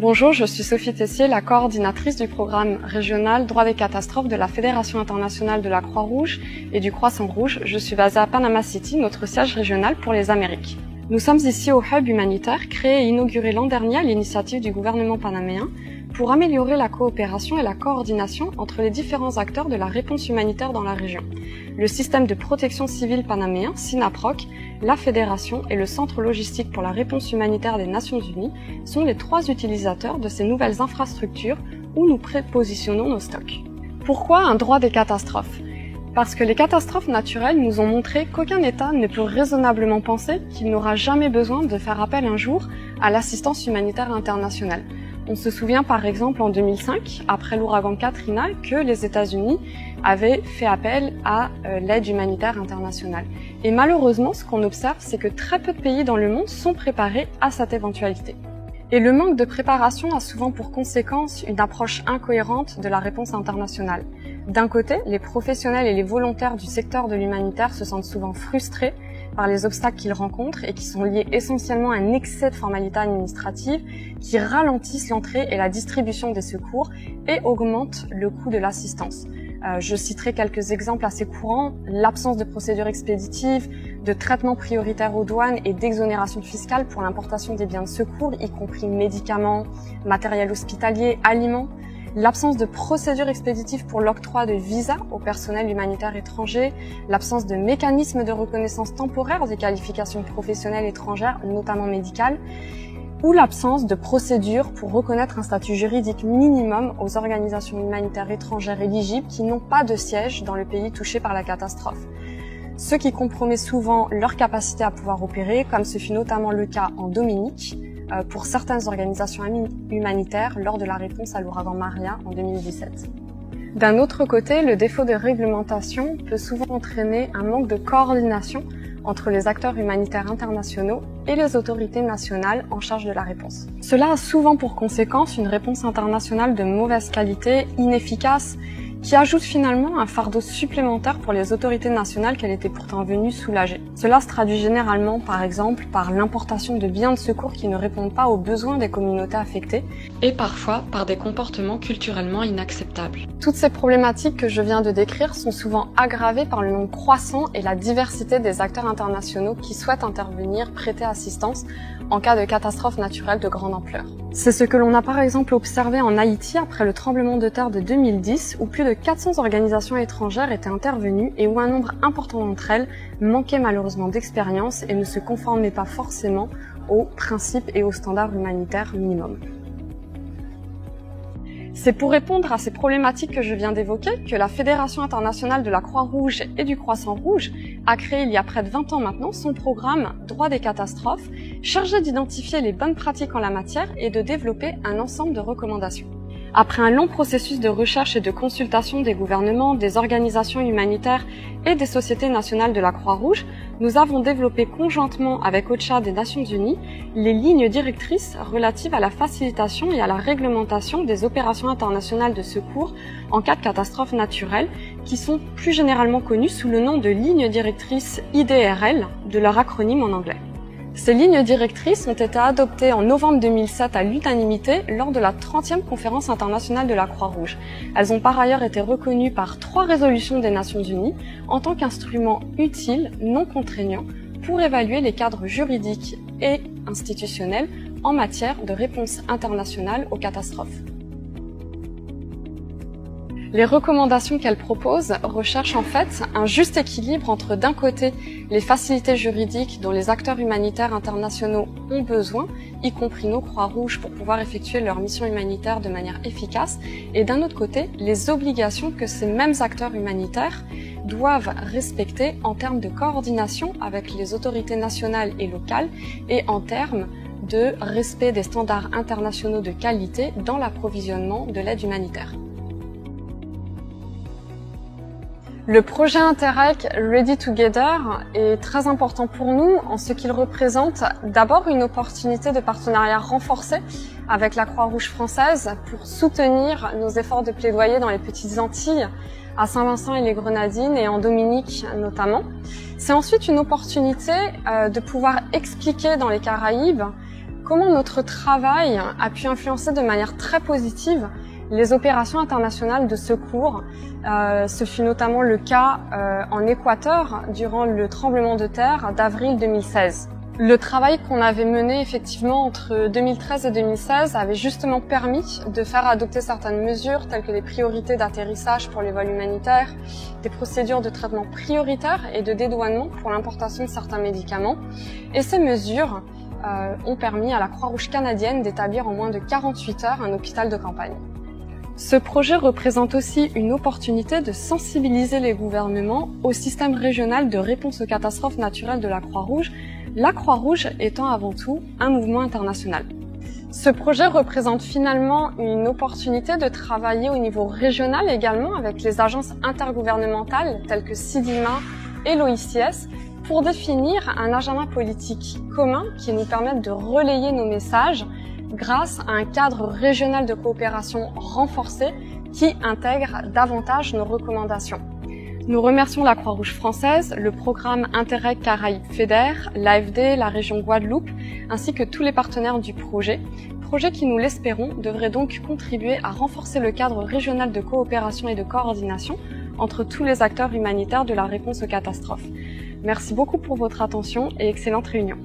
Bonjour, je suis Sophie Tessier, la coordinatrice du programme régional Droit des catastrophes de la Fédération internationale de la Croix-Rouge et du Croissant-Rouge. Je suis basée à Panama City, notre siège régional pour les Amériques. Nous sommes ici au Hub humanitaire, créé et inauguré l'an dernier à l'initiative du gouvernement panaméen, pour améliorer la coopération et la coordination entre les différents acteurs de la réponse humanitaire dans la région. Le système de protection civile panaméen, SINAPROC, la Fédération et le Centre logistique pour la réponse humanitaire des Nations Unies sont les trois utilisateurs de ces nouvelles infrastructures où nous prépositionnons nos stocks. Pourquoi un droit des catastrophes ? Parce que les catastrophes naturelles nous ont montré qu'aucun État ne peut raisonnablement penser qu'il n'aura jamais besoin de faire appel un jour à l'assistance humanitaire internationale. On se souvient par exemple en 2005, après l'ouragan Katrina, que les États-Unis avaient fait appel à l'aide humanitaire internationale. Et malheureusement, ce qu'on observe, c'est que très peu de pays dans le monde sont préparés à cette éventualité. Et le manque de préparation a souvent pour conséquence une approche incohérente de la réponse internationale. D'un côté, les professionnels et les volontaires du secteur de l'humanitaire se sentent souvent frustrés par les obstacles qu'ils rencontrent et qui sont liés essentiellement à un excès de formalités administratives qui ralentissent l'entrée et la distribution des secours et augmentent le coût de l'assistance. Je citerai quelques exemples assez courants: l'absence de procédures expéditives, de traitement prioritaire aux douanes et d'exonération fiscale pour l'importation des biens de secours, y compris médicaments, matériel hospitalier, aliments, l'absence de procédures expéditives pour l'octroi de visas au personnel humanitaire étranger, l'absence de mécanismes de reconnaissance temporaire des qualifications professionnelles étrangères, notamment médicales, ou l'absence de procédures pour reconnaître un statut juridique minimum aux organisations humanitaires étrangères éligibles qui n'ont pas de siège dans le pays touché par la catastrophe. Ce qui compromet souvent leur capacité à pouvoir opérer, comme ce fut notamment le cas en Dominique, pour certaines organisations humanitaires lors de la réponse à l'ouragan Maria en 2017. D'un autre côté, le défaut de réglementation peut souvent entraîner un manque de coordination entre les acteurs humanitaires internationaux et les autorités nationales en charge de la réponse. Cela a souvent pour conséquence une réponse internationale de mauvaise qualité, inefficace, qui ajoute finalement un fardeau supplémentaire pour les autorités nationales qu'elles étaient pourtant venues soulager. Cela se traduit généralement, par exemple, par l'importation de biens de secours qui ne répondent pas aux besoins des communautés affectées et parfois par des comportements culturellement inacceptables. Toutes ces problématiques que je viens de décrire sont souvent aggravées par le nombre croissant et la diversité des acteurs internationaux qui souhaitent intervenir, prêter assistance en cas de catastrophe naturelle de grande ampleur. C'est ce que l'on a par exemple observé en Haïti après le tremblement de terre de 2010, où plus de 400 organisations étrangères étaient intervenues et où un nombre important d'entre elles manquait malheureusement d'expérience et ne se conformaient pas forcément aux principes et aux standards humanitaires minimums. C'est pour répondre à ces problématiques que je viens d'évoquer que la Fédération internationale de la Croix-Rouge et du Croissant-Rouge a créé il y a près de 20 ans maintenant son programme Droit des catastrophes, chargé d'identifier les bonnes pratiques en la matière et de développer un ensemble de recommandations. Après un long processus de recherche et de consultation des gouvernements, des organisations humanitaires et des sociétés nationales de la Croix-Rouge, nous avons développé conjointement avec OCHA des Nations Unies les lignes directrices relatives à la facilitation et à la réglementation des opérations internationales de secours en cas de catastrophe naturelle, qui sont plus généralement connues sous le nom de lignes directrices IDRL, de leur acronyme en anglais. Ces lignes directrices ont été adoptées en novembre 2007 à l'unanimité lors de la 30e conférence internationale de la Croix-Rouge. Elles ont par ailleurs été reconnues par 3 résolutions des Nations Unies en tant qu'instrument utile, non contraignant, pour évaluer les cadres juridiques et institutionnels en matière de réponse internationale aux catastrophes. Les recommandations qu'elle propose recherchent en fait un juste équilibre entre d'un côté les facilités juridiques dont les acteurs humanitaires internationaux ont besoin, y compris nos Croix-Rouges, pour pouvoir effectuer leur mission humanitaire de manière efficace, et d'un autre côté les obligations que ces mêmes acteurs humanitaires doivent respecter en termes de coordination avec les autorités nationales et locales et en termes de respect des standards internationaux de qualité dans l'approvisionnement de l'aide humanitaire. Le projet Interreg Ready Together est très important pour nous en ce qu'il représente d'abord une opportunité de partenariat renforcé avec la Croix-Rouge française pour soutenir nos efforts de plaidoyer dans les Petites Antilles, à Saint-Vincent et les Grenadines et en Dominique notamment. C'est ensuite une opportunité de pouvoir expliquer dans les Caraïbes Comment notre travail a pu influencer de manière très positive les opérations internationales de secours. Ce fut notamment le cas en Équateur durant le tremblement de terre d'avril 2016. Le travail qu'on avait mené effectivement entre 2013 et 2016 avait justement permis de faire adopter certaines mesures telles que des priorités d'atterrissage pour les vols humanitaires, des procédures de traitement prioritaires et de dédouanement pour l'importation de certains médicaments. Et ces mesures ont permis à la Croix-Rouge canadienne d'établir en moins de 48 heures un hôpital de campagne. Ce projet représente aussi une opportunité de sensibiliser les gouvernements au système régional de réponse aux catastrophes naturelles de la Croix-Rouge, la Croix-Rouge étant avant tout un mouvement international. Ce projet représente finalement une opportunité de travailler au niveau régional également avec les agences intergouvernementales telles que CIDIMA et l'OICS pour définir un agenda politique commun qui nous permette de relayer nos messages grâce à un cadre régional de coopération renforcé qui intègre davantage nos recommandations. Nous remercions la Croix-Rouge française, le programme Interreg Caraïbes FEDER, l'AFD, la région Guadeloupe, ainsi que tous les partenaires du projet qui, nous l'espérons, devrait donc contribuer à renforcer le cadre régional de coopération et de coordination entre tous les acteurs humanitaires de la réponse aux catastrophes. Merci beaucoup pour votre attention et excellente réunion.